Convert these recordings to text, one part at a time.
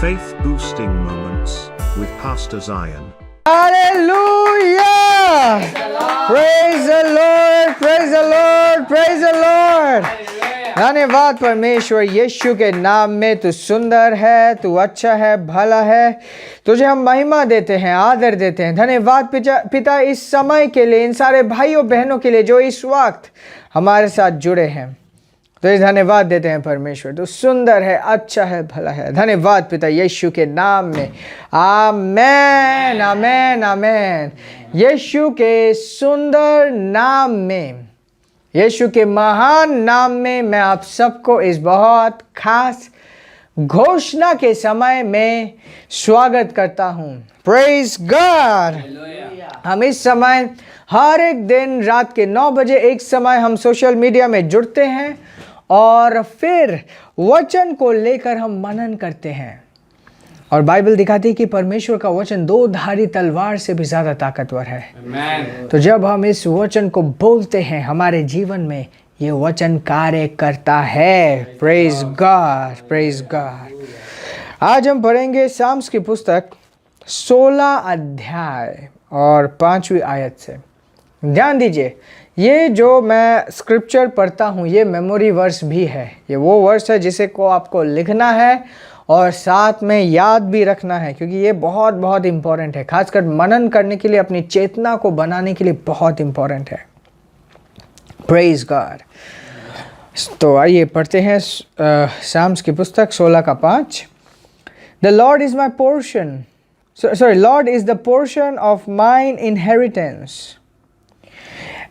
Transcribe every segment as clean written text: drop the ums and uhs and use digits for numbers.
Faith boosting moments with Pastor Zion. Hallelujah! Praise the Lord! Praise the Lord! Praise the Lord! धन्यवाद परमेश्वर यीशु के नाम में। तू सुंदर है, तू अच्छा है, भला है। तुझे हम महिमा देते हैं, आदर देते हैं। धन्यवाद पिता इस समय के लिए, इन सारे भाइयों बहनों के लिए जो इस वक्त हमारे साथ जुड़े हैं। तो इस धन्यवाद देते हैं परमेश्वर। तू सुंदर है, अच्छा है, भला है। धन्यवाद पिता यीशु के नाम में। आमेन, आमेन, आमेन। यीशु के सुंदर नाम में, यीशु के महान नाम में मैं आप सबको इस बहुत खास घोषणा के समय में स्वागत करता हूँ। Praise God. हम इस समय हर एक दिन रात के 9 बजे एक समय हम सोशल मीडिया में जुड़ते हैं और फिर वचन को लेकर हम मनन करते हैं। और बाइबल दिखाती है कि परमेश्वर का वचन 2 धारी तलवार से भी ज़्यादा ताकतवर है। Amen. तो जब हम इस वचन को बोलते हैं हमारे जीवन में ये वचन कार्य करता है। Praise God, praise God. आज हम पढ़ेंगे साम्स की पुस्तक 16 अध्याय और 5वीं आयत से। ध्यान दीजिए, ये जो मैं स्क्रिप्चर पढ़ता हूँ ये मेमोरी वर्स भी है। ये वो वर्स है जिसे को आपको लिखना है और साथ में याद भी रखना है, क्योंकि ये बहुत बहुत इम्पॉर्टेंट है। खासकर मनन करने के लिए, अपनी चेतना को बनाने के लिए बहुत इम्पॉर्टेंट है। Praise God. तो आइए पढ़ते हैं साम्स की पुस्तक 16 का 5। The Lord is my portion, Lord is the portion of mine inheritance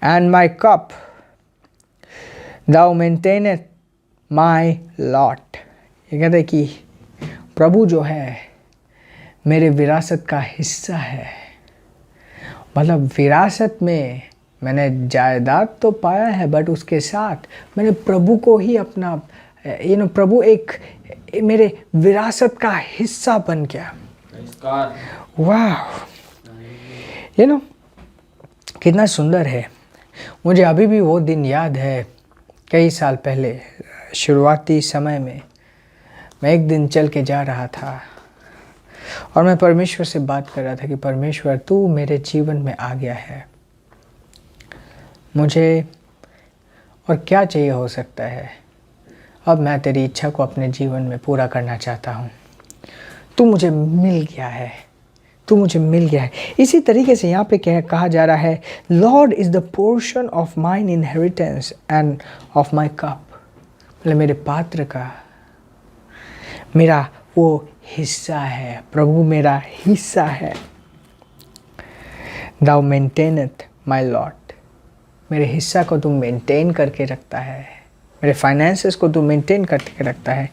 and my cup, thou maintaineth my lot। ये कहते हैं कि प्रभु जो है मेरे विरासत का हिस्सा है। मतलब विरासत में मैंने जायदाद तो पाया है, बट उसके साथ मैंने प्रभु को ही अपना प्रभु एक मेरे विरासत का हिस्सा बन गया। वाह, कितना सुंदर है। मुझे अभी भी वो दिन याद है, कई साल पहले शुरुआती समय में मैं एक दिन चल के जा रहा था और मैं परमेश्वर से बात कर रहा था कि परमेश्वर तू मेरे जीवन में आ गया है, मुझे और क्या चाहिए हो सकता है। अब मैं तेरी इच्छा को अपने जीवन में पूरा करना चाहता हूँ। तू मुझे मिल गया है, तू मुझे मिल गया है। इसी तरीके से यहाँ पे कहा जा रहा है, Lord is the portion of mine inheritance end of my cup. मतलब मेरे पात्र का मेरा वो हिस्सा है, प्रभु मेरा हिस्सा है। Thou maintaineth my lot, मेरे हिस्सा को तू मेंटेन करके रखता है, मेरे फाइनेंसेस को तू मेंटेन करके रखता है।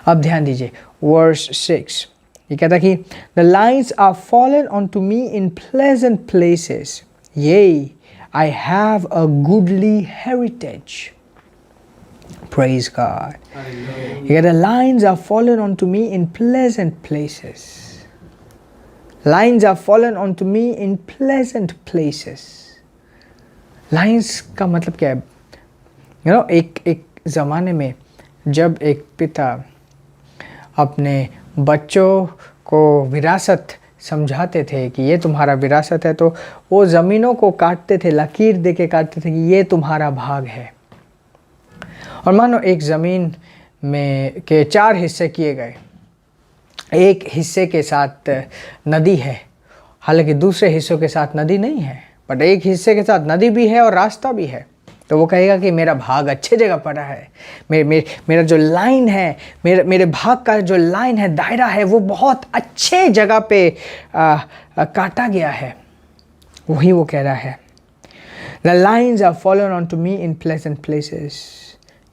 अब ध्यान दीजिए वर्स 6, ये कहता कि the lines are fallen onto me in pleasant places, yea, I have a goodly heritage। Praise God। ये कहता lines are fallen onto me in pleasant places, lines are fallen onto me in pleasant places। lines का मतलब क्या है? एक ज़माने में जब एक पिता अपने बच्चों को विरासत समझाते थे कि ये तुम्हारा विरासत है, तो वो ज़मीनों को काटते थे, लकीर दे के काटते थे कि ये तुम्हारा भाग है। और मानो एक ज़मीन में के 4 हिस्से किए गए, एक हिस्से के साथ नदी है, हालांकि दूसरे हिस्सों के साथ नदी नहीं है, बट एक हिस्से के साथ नदी भी है और रास्ता भी है। तो वो कहेगा कि मेरा भाग अच्छे जगह पड़ा है, मेरा जो लाइन है, मेरे भाग का जो लाइन है, दायरा है, वो बहुत अच्छे जगह पे काटा गया है। वही वो कह रहा है, The lines are fallen onto me in pleasant places,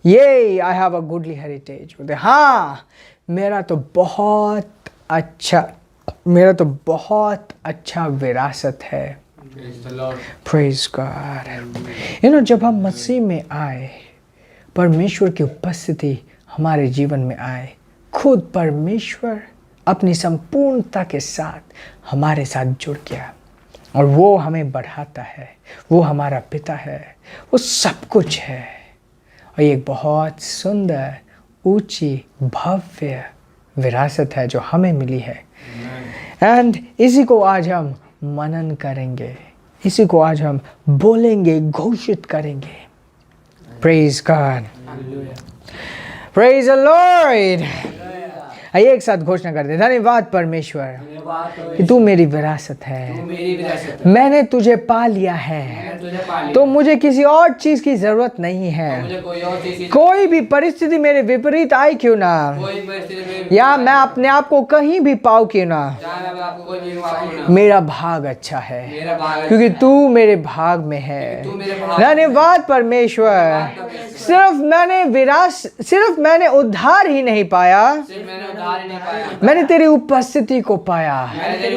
yea, I have a goodly heritage। हाँ, मेरा तो बहुत अच्छा विरासत है। Praise God। जब हम मसीह में आए, परमेश्वर की उपस्थिति हमारे जीवन में आए, खुद परमेश्वर अपनी संपूर्णता के साथ हमारे साथ जुड़ गया और वो हमें बढ़ाता है। वो हमारा पिता है, वो सब कुछ है। और एक बहुत सुंदर, ऊंची, भव्य विरासत है जो हमें मिली है। एंड इसी को आज हम मनन करेंगे, इसी को आज हम बोलेंगे, घोषित करेंगे। Praise God, praise the Lord. आइए एक साथ घोषणा करते हैं। धन्यवाद परमेश्वर कि तू मेरी विरासत है, मैंने तुझे पा लिया है, तो मुझे किसी और चीज की जरूरत नहीं है। कोई भी परिस्थिति मेरे विपरीत आई क्यों ना, या मैं अपने आप को कहीं भी पाऊं क्यों ना, मेरा भाग अच्छा है क्योंकि तू मेरे भाग में है। धन्यवाद परमेश्वर। सिर्फ मैंने उद्धार ही नहीं पाया, मैंने तेरी उपस्थिति को पाया,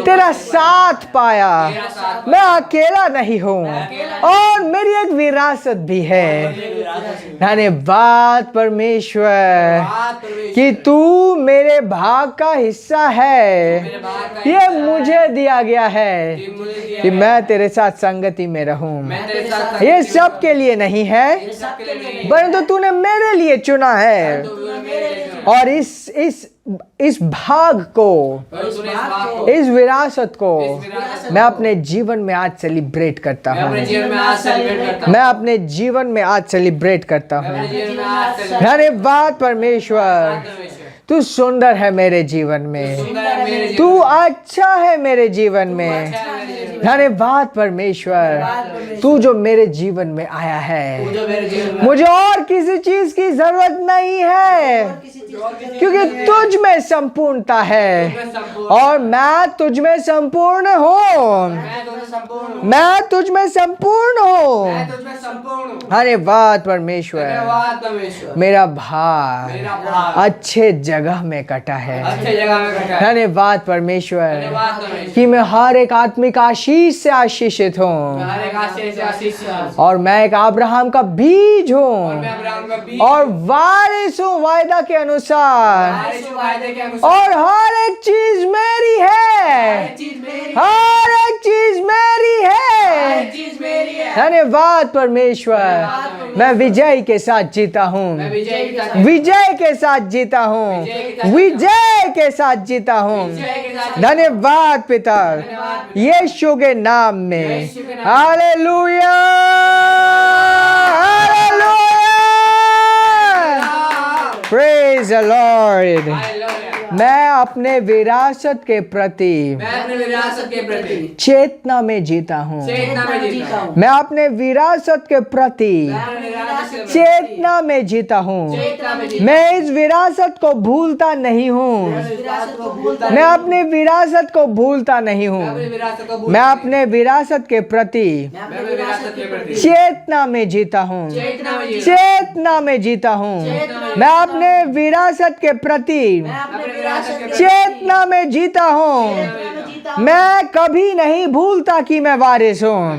तेरा साथ पाया। मैं अकेला नहीं हूँ और मेरी एक विरासत भी है। धन्यवाद परमेश्वर कि तू मेरे भाग का हिस्सा है। ये मुझे दिया गया है कि मैं तेरे साथ संगति में रहूं। ये सब के लिए नहीं है, परंतु तूने मेरे लिए चुना है। और इस भाग को, इस विरासत को मैं अपने जीवन में आज सेलिब्रेट करता हूँ। मैं अपने जीवन में आज सेलिब्रेट करता हूँ। धन्यवाद परमेश्वर, तू सुंदर है मेरे जीवन में, तू अच्छा है मेरे जीवन में। धन्यवाद परमेश्वर, तू जो मेरे जीवन में आया है। मुझे और किसी चीज की जरूरत नहीं है क्योंकि तुझ में संपूर्णता है और मैं तुझ में संपूर्ण हूँ। मैं तुझ में संपूर्ण हूँ। धन्यवाद परमेश्वर, मेरा भाग अच्छे जगह में कटा है। धन्यवाद परमेश्वर कि मैं हर एक आत्मिक आशीष से आशीषित हूँ और मैं एक अब्राहम का बीज हूँ और वारिस हूँ वायदा के अनुसार। और हर एक चीज मेरी है, हर एक चीज मेरी है। धन्यवाद परमेश्वर, मैं विजय के साथ जीता हूँ, विजय के साथ जीता हूँ, विजय के साथ जीता हूँ। धन्यवाद पिता, यीशु के नाम में। Hallelujah, hallelujah, praise the Lord. मैं अपने विरासत के प्रति चेतना में जीता हूँ। मैं अपने विरासत के प्रति चेतना में जीता हूँ। मैं इस विरासत को भूलता नहीं हूँ। मैं अपने विरासत को भूलता नहीं हूँ। मैं अपने विरासत के प्रति चेतना में जीता हूँ। चेतना में जीता हूँ। मैं अपने विरासत के प्रति चेतना में जीता हूँ। मैं कभी नहीं भूलता कि मैं वारिस हूँ।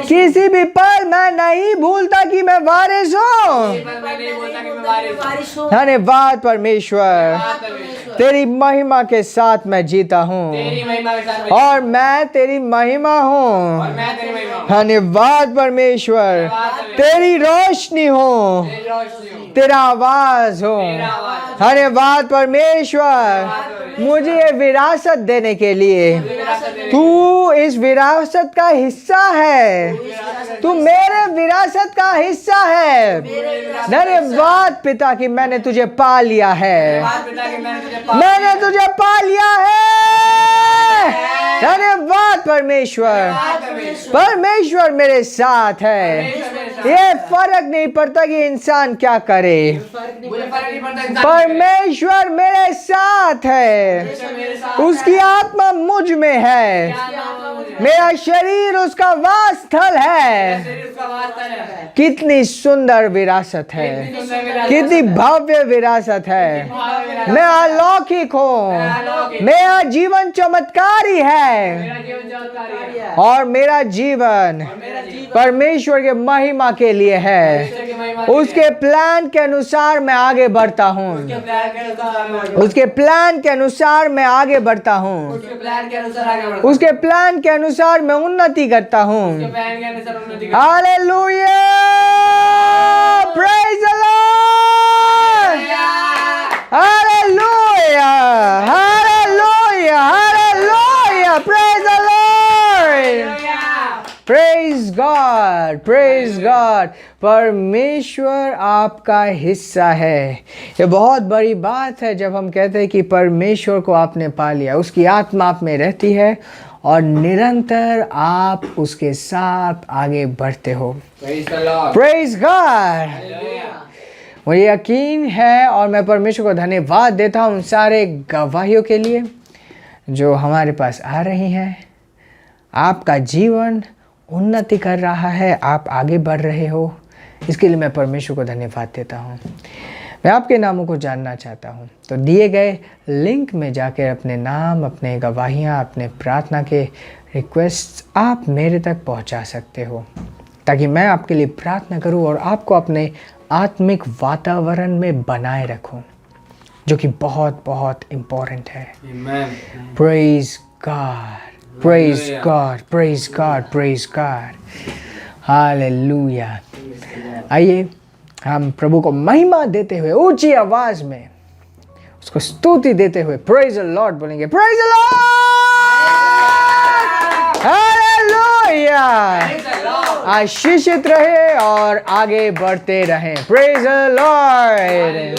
किसी भी पल मैं नहीं भूलता कि मैं वारिस हूँ। धन्यवाद परमेश्वर, तेरी महिमा के साथ मैं जीता हूँ और मैं तेरी महिमा हूँ। धन्यवाद परमेश्वर, तेरी रोशनी हो, तेरा आवाज हो। धन्यवाद परमेश्वर, मुझे ये विरासत देने के लिए। तू इस विरासत का हिस्सा है, तू मेरे विरासत का हिस्सा है। धन्यवाद पिता कि मैंने तुझे पा लिया है, मैंने तुझे पा लिया है। धन्यवाद परमेश्वर, परमेश्वर मेरे साथ है। ये फर्क नहीं पड़ता कि इंसान क्या करे, परमेश्वर मेरे साथ है। उसकी आत्मा मुझ में है, मेरा शरीर उसका वास स्थल है। कितनी सुंदर विरासत है, कितनी भव्य विरासत है। मैं अलौकिक हूँ, मेरा जीवन चमत्कारी है और मेरा जीवन परमेश्वर के महिमा के लिए है। उसके प्लान के अनुसार मैं आगे बढ़ता हूँ, उसके प्लान के अनुसार मैं आगे बढ़ता हूँ, उसके प्लान के अनुसार मैं उन्नति करता हूँ। Hallelujah, praise the Lord, hallelujah. God, परमेश्वर आपका हिस्सा है। ये बहुत बड़ी बात है जब हम कहते हैं कि परमेश्वर को आपने पा लिया, उसकी आत्मा आप में रहती है और निरंतर आप उसके साथ आगे बढ़ते हो। Praise God. मुझे यकीन है और मैं परमेश्वर को धन्यवाद देता हूँ उन सारे गवाहियों के लिए जो हमारे पास आ रही हैं। आपका जीवन उन्नति कर रहा है, आप आगे बढ़ रहे हो, इसके लिए मैं परमेश्वर को धन्यवाद देता हूँ। मैं आपके नामों को जानना चाहता हूँ, तो दिए गए लिंक में जाकर अपने नाम, अपने गवाहियाँ, अपने प्रार्थना के रिक्वेस्ट आप मेरे तक पहुँचा सकते हो, ताकि मैं आपके लिए प्रार्थना करूँ और आपको अपने आत्मिक वातावरण में बनाए रखूं, जो कि बहुत बहुत इम्पोर्टेंट है। Praise God, praise God, praise God, praise God, hallelujah. आइए हम प्रभु को महिमा देते हुए ऊंची आवाज में उसको स्तुति देते हुए प्रेज द लॉर्ड बोलेंगे। Praise the Lord, hallelujah. आशीषित रहे और आगे बढ़ते रहें। Praise the Lord.